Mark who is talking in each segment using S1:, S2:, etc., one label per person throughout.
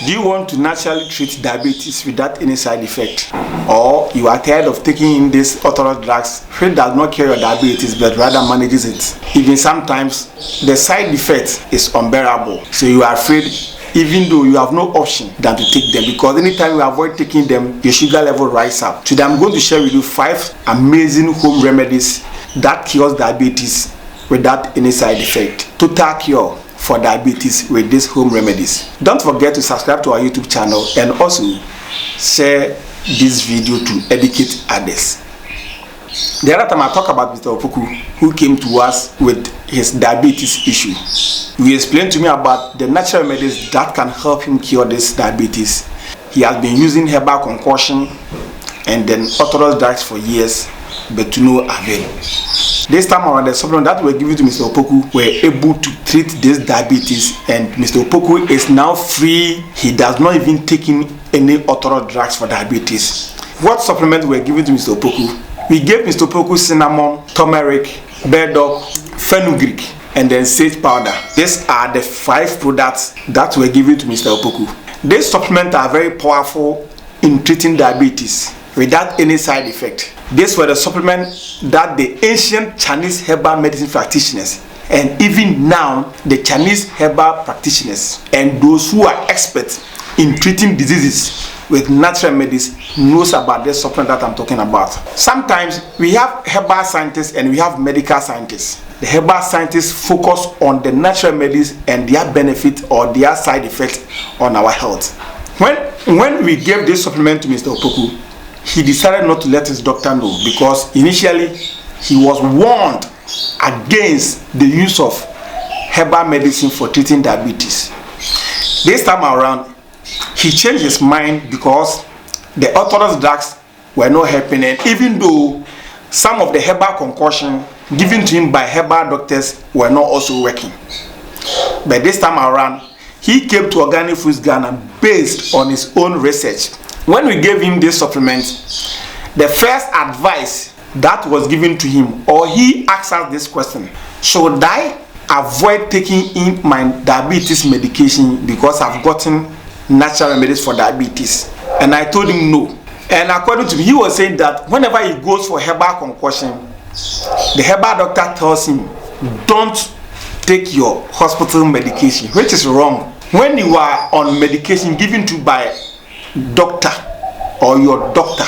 S1: Do you want to naturally treat diabetes without any side effect? Or you are tired of taking in these orthodox drugs which does not cure your diabetes but rather manages it? Even sometimes the side effect is unbearable, so you are afraid even though you have no option than to take them, because anytime you avoid taking them, your sugar level rises up. Today I'm going to share with you 5 amazing home remedies that cures diabetes without any side effect. Total cure for diabetes with these home remedies. Don't forget to subscribe to our YouTube channel and also share this video to educate others. The other time I talked about Mr. Opoku, who came to us with his diabetes issue. He explained to me about the natural remedies that can help him cure this diabetes. He has been using herbal concoction and then orthodox drugs for years, but to no avail. This time around, the supplement that were given to Mr. Opoku were able to treat this diabetes, and Mr. Opoku is now free. He does not even take in any orthodox drugs for diabetes. What supplement were given to Mr. Opoku? We gave Mr. Opoku cinnamon, turmeric, burdock, fenugreek, and then sage powder. These are the 5 products that were given to Mr. Opoku. These supplements are very powerful in treating diabetes without any side effect. These were the supplements that the ancient Chinese herbal medicine practitioners and even now the Chinese herbal practitioners and those who are experts in treating diseases with natural medicine knows about this supplement that I'm talking about. Sometimes we have herbal scientists and we have medical scientists. The herbal scientists focus on the natural medicine and their benefit or their side effect on our health. When we gave this supplement to Mr. Opoku, he decided not to let his doctor know, because initially he was warned against the use of herbal medicine for treating diabetes. This time around, he changed his mind because the orthodox drugs were not helping, and even though some of the herbal concoction given to him by herbal doctors were not also working. But this time around, he came to Organic Foods Ghana based on his own research. When we gave him this supplement, the first advice that was given to him, or he asked us this question: should I avoid taking in my diabetes medication because I've gotten natural remedies for diabetes? And I told him no. And according to him, he was saying that whenever he goes for herbal concoction, the herbal doctor tells him, don't take your hospital medication, which is wrong. When you are on medication given to by doctor or your doctor,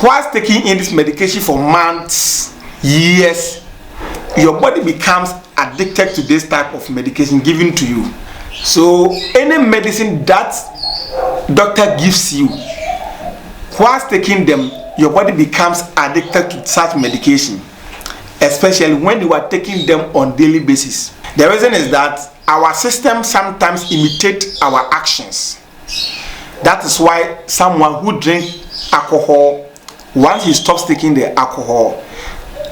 S1: whilst taking in this medication for months, years, your body becomes addicted to this type of medication given to you. So any medicine that doctor gives you, whilst taking them, your body becomes addicted to such medication, especially when you are taking them on daily basis. The reason is that our system sometimes imitates our actions. That is why someone who drinks alcohol, once he stops taking the alcohol,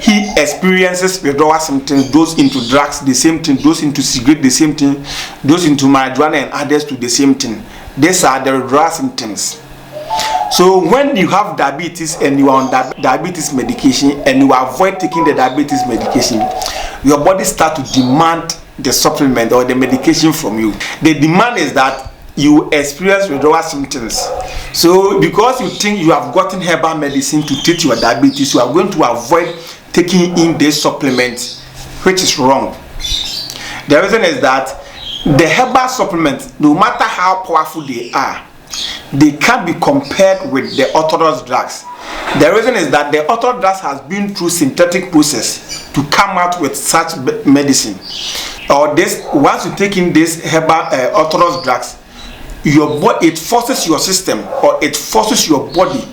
S1: he experiences withdrawal symptoms. Those into drugs, the same thing. Those into cigarette, the same thing. Those into marijuana and others to the same thing. These are the withdrawal symptoms. So when you have diabetes and you are on diabetes medication and you avoid taking the diabetes medication, your body starts to demand the supplement or the medication from you. The demand is that you experience withdrawal symptoms. So because you think you have gotten herbal medicine to treat your diabetes, you are going to avoid taking in this supplement, which is wrong. The reason is that the herbal supplements, no matter how powerful they are, they can't be compared with the orthodox drugs. The reason is that the orthodox drugs has been through synthetic process to come out with such medicine. Or this, once you take in this herbal orthodox drugs, your body, it forces your system or it forces your body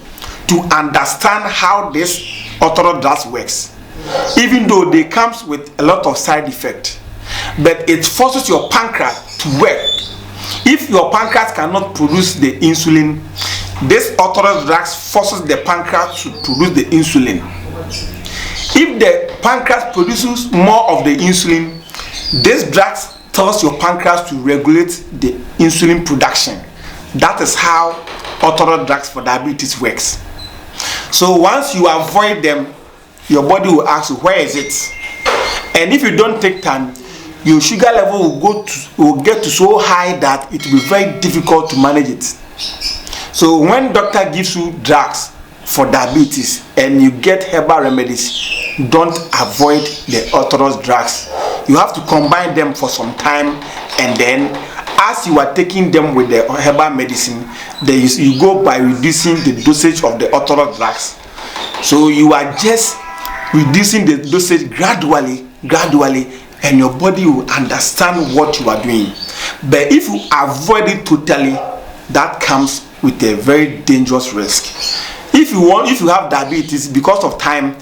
S1: to understand how this orthodox drugs works, even though they comes with a lot of side effect. But it forces your pancreas to work. If your pancreas cannot produce the insulin, this orthodox drugs forces the pancreas to produce the insulin. If the pancreas produces more of the insulin, this drugs tells your pancreas to regulate the insulin production. That is how orthodox drugs for diabetes works. So once you avoid them, your body will ask you, where is it? And if you don't take time, your sugar level will get to so high that it will be very difficult to manage it. So when doctor gives you drugs for diabetes and you get herbal remedies, don't avoid the orthodox drugs. You have to combine them for some time, and then as you are taking them with the herbal medicine, you go by reducing the dosage of the orthodox drugs. So you are just reducing the dosage gradually, and your body will understand what you are doing. But if you avoid it totally, that comes with a very dangerous risk. If you have diabetes because of time,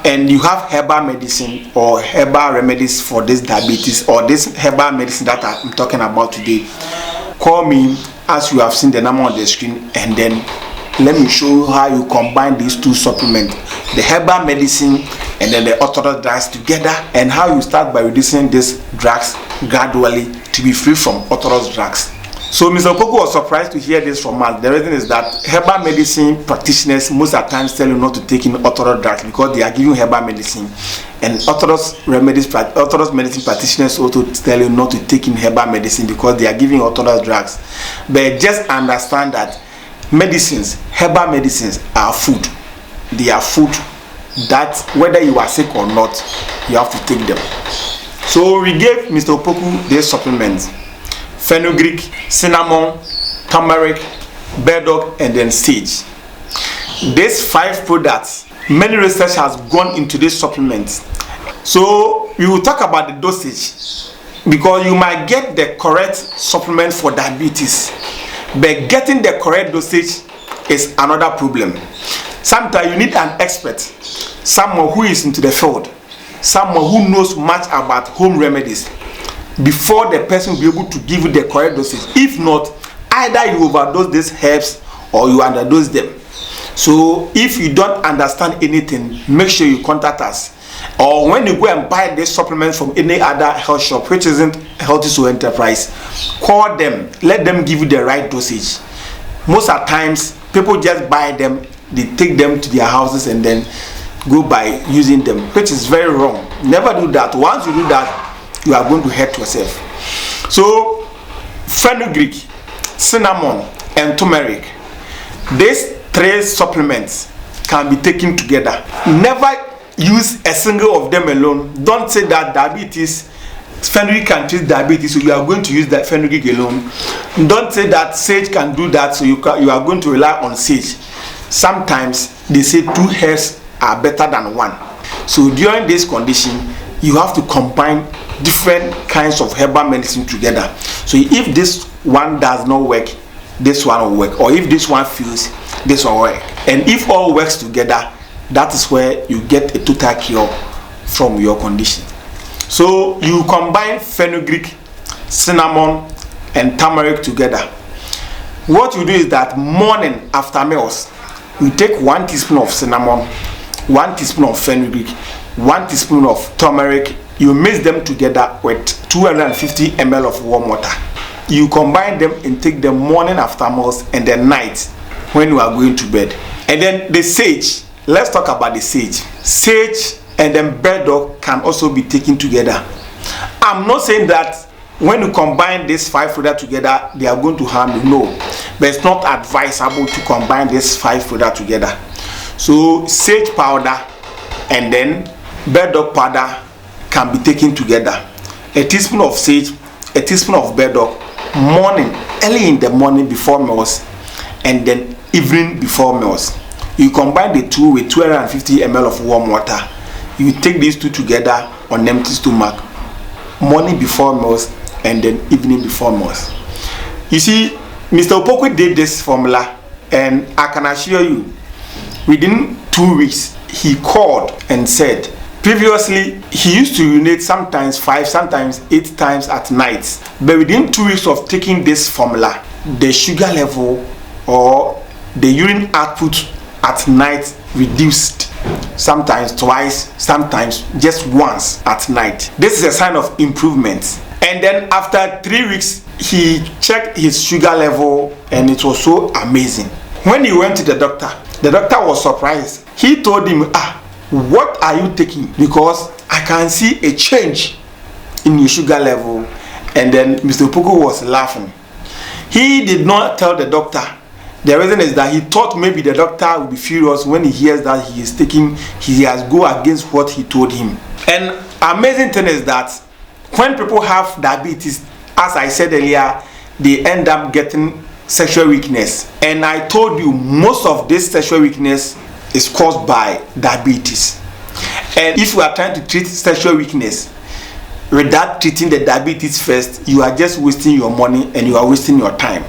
S1: and you have herbal medicine or herbal remedies for this diabetes or this herbal medicine that I'm talking about today, call me as you have seen the number on the screen, and then let me show you how you combine these two supplements, the herbal medicine and then the orthodox drugs together, and how you start by reducing these drugs gradually to be free from orthodox drugs. So Mr. Opoku was surprised to hear this from us. The reason is that herbal medicine practitioners most of the times tell you not to take in orthodox drugs because they are giving herbal medicine, and orthodox medicine practitioners also tell you not to take in herbal medicine because they are giving orthodox drugs. But just understand that herbal medicines are food. They are food that whether you are sick or not, you have to take them. So we gave Mr. Opoku these supplements: fenugreek, cinnamon, turmeric, burdock, and then sage. These 5 products, many research has gone into these supplements. So we will talk about the dosage, because you might get the correct supplement for diabetes, but getting the correct dosage is another problem. Sometimes you need an expert, someone who is into the field, someone who knows much about home remedies, before the person will be able to give you the correct dosage. If not, either you overdose these herbs or you underdose them. So if you don't understand anything, make sure you contact us. Or when you go and buy this supplement from any other health shop which isn't Healthy Soul Enterprise, call them, let them give you the right dosage. Most of the times people just buy them, they take them to their houses and then go by using them, which is very wrong. Never do that. Once you do that, you are going to hurt yourself. So fenugreek, cinnamon, and turmeric, these 3 supplements can be taken together. Never use a single of them alone. Don't say that fenugreek can treat diabetes, so you are going to use that fenugreek alone. Don't say that sage can do that, so you are going to rely on sage. Sometimes they say 2 herbs are better than 1. So during this condition, you have to combine different kinds of herbal medicine together. So if this one does not work, this one will work, or if this one fails, this will work. And if all works together, that is where you get a total cure from your condition. So you combine fenugreek, cinnamon, and turmeric together. What you do is that morning after meals, you take 1 teaspoon of cinnamon, 1 teaspoon of fenugreek, 1 teaspoon of turmeric. You mix them together with 250 ml of warm water. You combine them and take them morning after meals and then night when you are going to bed. And then the sage, let's talk about the sage. Sage and then burdock can also be taken together. I'm not saying that when you combine these 5 products together, they are going to harm you. No, but it's not advisable to combine these 5 products together. So sage powder and then burdock powder can be taken together. A teaspoon of sage, a teaspoon of burdock, early in the morning before meals, and then evening before meals. You combine the 2 with 250 ml of warm water. You take these 2 together on empty stomach, morning before meals and then evening before meals. You see, Mr. Opoku did this formula, and I can assure you, within 2 weeks, he called and said, previously, he used to urinate sometimes 5, sometimes 8 times at night. But within 2 weeks of taking this formula, the sugar level or the urine output at night reduced. Sometimes twice, sometimes just once at night. This is a sign of improvement. And then after 3 weeks, he checked his sugar level and it was so amazing. When he went to the doctor was surprised. He told him, what are you taking? Because I can see a change in your sugar level. And then Mr. Opoku was laughing. He did not tell the doctor. The reason is that he thought maybe the doctor will be furious when he hears that he has go against what he told him. And amazing thing is that when people have diabetes, as I said earlier, they end up getting sexual weakness. And I told you most of this sexual weakness is caused by diabetes. And if you are trying to treat sexual weakness without treating the diabetes first, you are just wasting your money and you are wasting your time.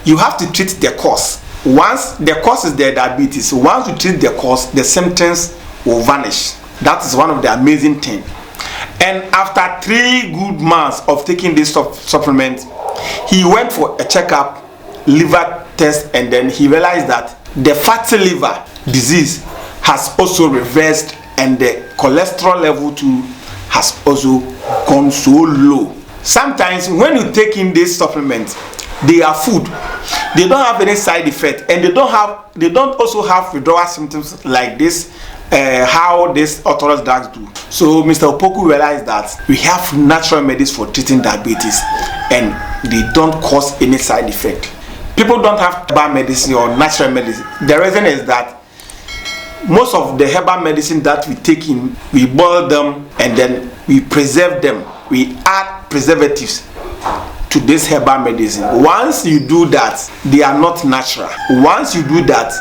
S1: You have to treat the cause. Once the cause is the diabetes, once you treat the cause, the symptoms will vanish. That is one of the amazing things. And after 3 good months of taking this supplement, he went for a checkup, liver test, and then he realized that the fatty liver disease has also reversed, and the cholesterol level too has also gone so low. Sometimes when you take in this supplement, they are food. They don't have any side effect, and they don't also have withdrawal symptoms like this, how these orthodox drugs do. So Mr. Opoku realized that we have natural medicines for treating diabetes, and they don't cause any side effect. People don't have herbal medicine or natural medicine. The reason is that most of the herbal medicine that we take in, we boil them and then we preserve them. We add preservatives to this herbal medicine. Once you do that, they are not natural. Once you do that,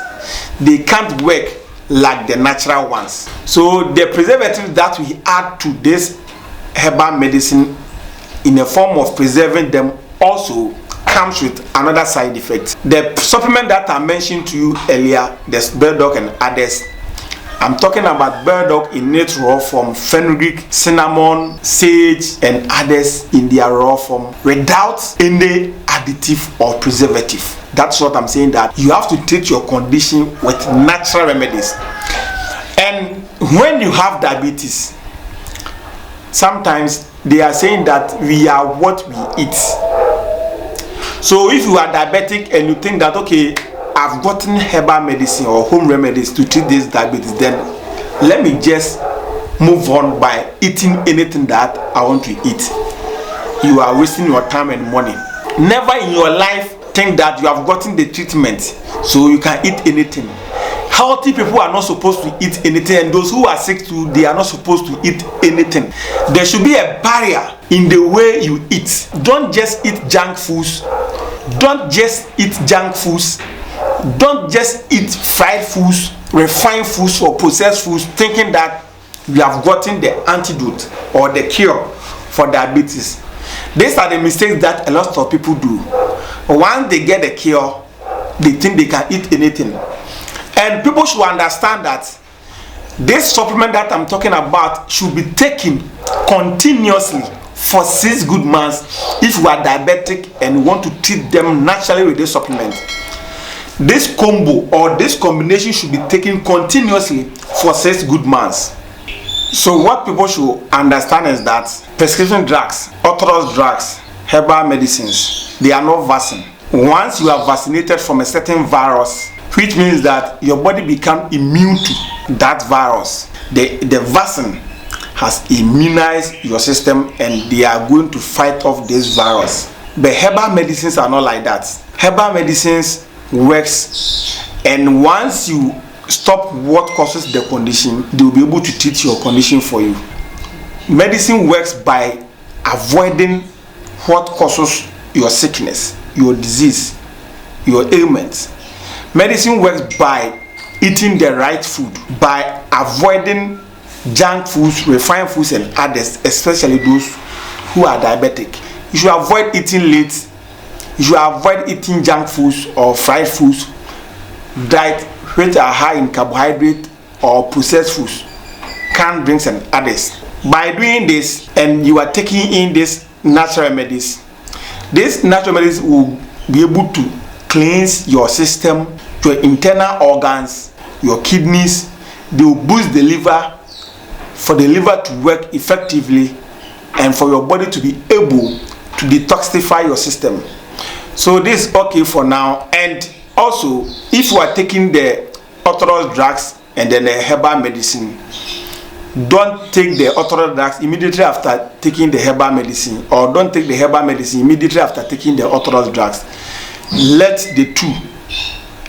S1: they can't work like the natural ones. So the preservatives that we add to this herbal medicine in a form of preserving them also comes with another side effect. The supplement that I mentioned to you earlier, the burdock and others, I'm talking about burdock in its raw form, fenugreek, cinnamon, sage, and others in their raw form without any additive or preservative. That's what I'm saying, that you have to treat your condition with natural remedies. And when you have diabetes, sometimes they are saying that we are what we eat. So if you are diabetic and you think that, okay, I've gotten herbal medicine or home remedies to treat this diabetes, then let me just move on by eating anything that I want to eat. You are wasting your time and money. Never in your life think that you have gotten the treatment so you can eat anything. Healthy people are not supposed to eat anything, and those who are sick too, they are not supposed to eat anything. There should be a barrier in the way you eat. Don't just eat junk foods. Don't just eat junk foods. Don't just eat fried foods, refined foods, or processed foods thinking that you have gotten the antidote or the cure for diabetes. These are the mistakes that a lot of people do. Once they get the cure, they think they can eat anything. And people should understand that this supplement that I'm talking about should be taken continuously for 6 good months if you are diabetic and want to treat them naturally with this supplement. This combo or this combination should be taken continuously for 6 good months. So what people should understand is that prescription drugs, orthodox drugs, herbal medicines, they are not vaccine. Once you are vaccinated from a certain virus, which means that your body becomes immune to that virus, the vaccine has immunized your system and they are going to fight off this virus. But herbal medicines are not like that. Herbal medicines works, and once you stop what causes the condition, they will be able to treat your condition for you. Medicine works by avoiding what causes your sickness, your disease, your ailments. Medicine works by eating the right food, by avoiding junk foods, refined foods, and others, especially those who are diabetic. You should avoid eating late. You should avoid eating junk foods or fried foods, diet which are high in carbohydrate or processed foods, canned drinks, and others. By doing this, and you are taking in these natural remedies, these natural remedies will be able to cleanse your system, your internal organs, your kidneys. They will boost the liver, for the liver to work effectively and for your body to be able to detoxify your system. So this is okay for now. And also, if you are taking the orthodox drugs and then the herbal medicine, don't take the authorized drugs immediately after taking the herbal medicine, or don't take the herbal medicine immediately after taking the authorized drugs. Let the two,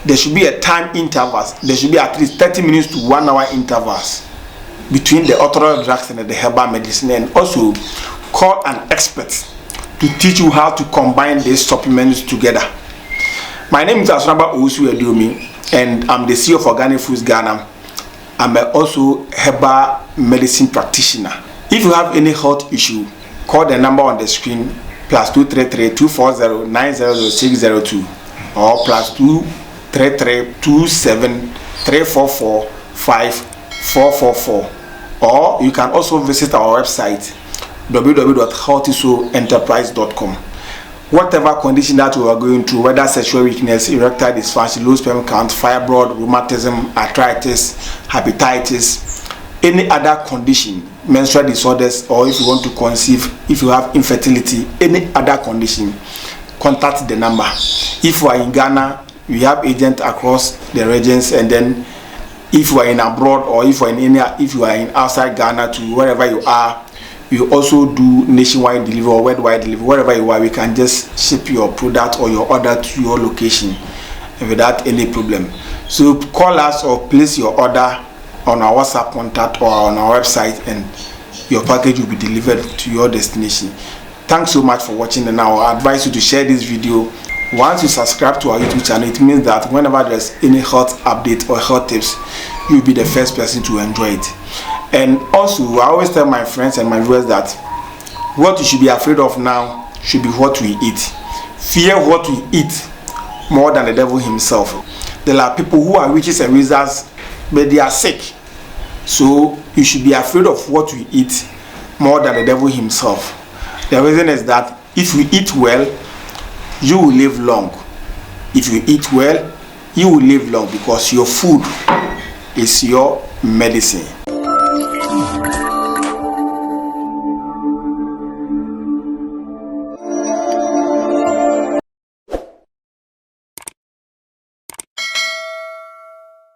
S1: there should be a time intervals. There should be at least 30 minutes to 1 hour intervals between the authorized drugs and the herbal medicine. And also call an expert to teach you how to combine these supplements together. My name is Asunaba Owusu-Aduomi, and I'm the CEO of Organic Foods Ghana. I'm also herbal medicine practitioner. If you have any health issue, call the number on the screen, +233 240 900602 or +233 27 344 5444. Or you can also visit our website www.healthysoenterprise.com. Whatever condition that you are going through, whether sexual weakness, erectile dysfunction, low sperm count, fibroid, rheumatism, arthritis, hepatitis, any other condition, menstrual disorders, or if you want to conceive, if you have infertility, any other condition, contact the number. If you are in Ghana, we have agents across the regions, and then if you are in abroad, or if you are in outside Ghana to wherever you are, we also do nationwide delivery or worldwide delivery. Wherever you are, we can just ship your product or your order to your location without any problem. So call us or place your order on our WhatsApp contact or on our website, and your package will be delivered to your destination. Thanks so much for watching, and I advise you to share this video. Once you subscribe to our YouTube channel, it means that whenever there's any health update or health tips, you'll be the first person to enjoy it. And also, I always tell my friends and my viewers that what you should be afraid of now should be what we eat. Fear what we eat more than the devil himself. There are people who are witches and wizards, but they are sick. So you should be afraid of what we eat more than the devil himself. The reason is that if you eat well, you will live long. If you eat well, you will live long, because your food is your medicine.